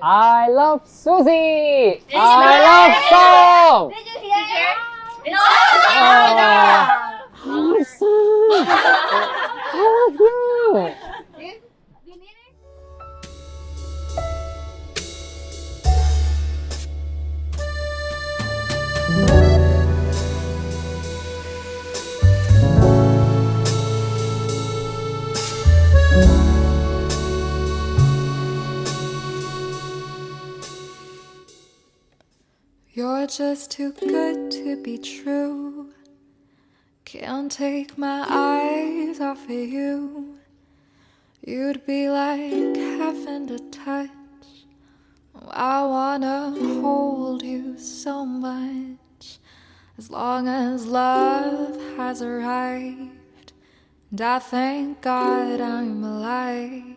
I love Susie I love Sam Did you hear? No. Oh, Sam I love you You need it? You're just too good to be true. Can't take my eyes off of you. You'd be like heaven to touch. I wanna hold you so much. As long as love has arrived, and I thank God I'm alive.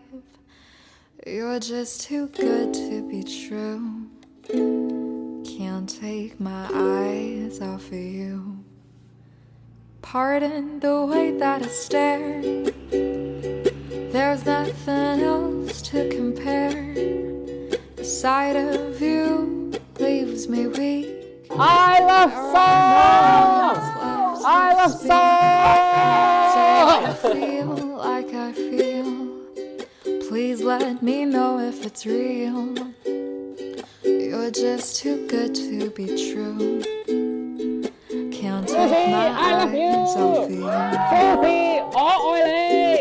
You're just too good to be true. Can't take my eyes off of you. Pardon the way that I stare. There's nothing else to compare. The sight of you leaves me weak. I love Sam I love Sam So I feel like I feel. Please let me know if it's real. You're just too good to be true. Can't take my I love you eyes off of you. Susie อ๋อโอยเลย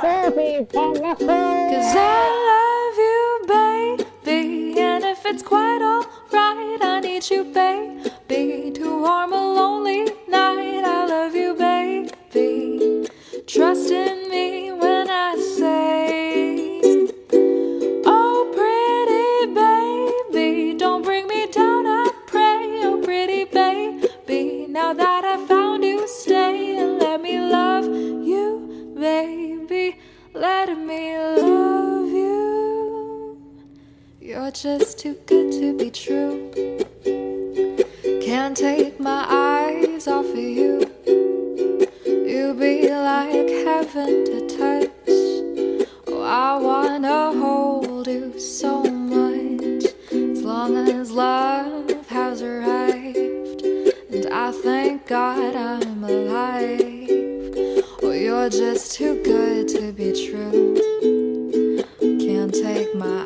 Susie ผมรักคุณ Cause I love you, baby. And if it's quite alright, I need you, baby, to warm a lonely night. I love you, baby. Trust in me when I say, oh, pretty baby, don't bring me down, I pray. Oh, pretty baby, now that I found you, stay and let me love you, baby. Let me love you. You're just too good to be true. Can't take my eyes off of you. You be like heaven to touch. Oh, I wanna hold you so much. As long as love has arrived, and I thank God I'm alive. Oh, you're just too good to be true. Can't take my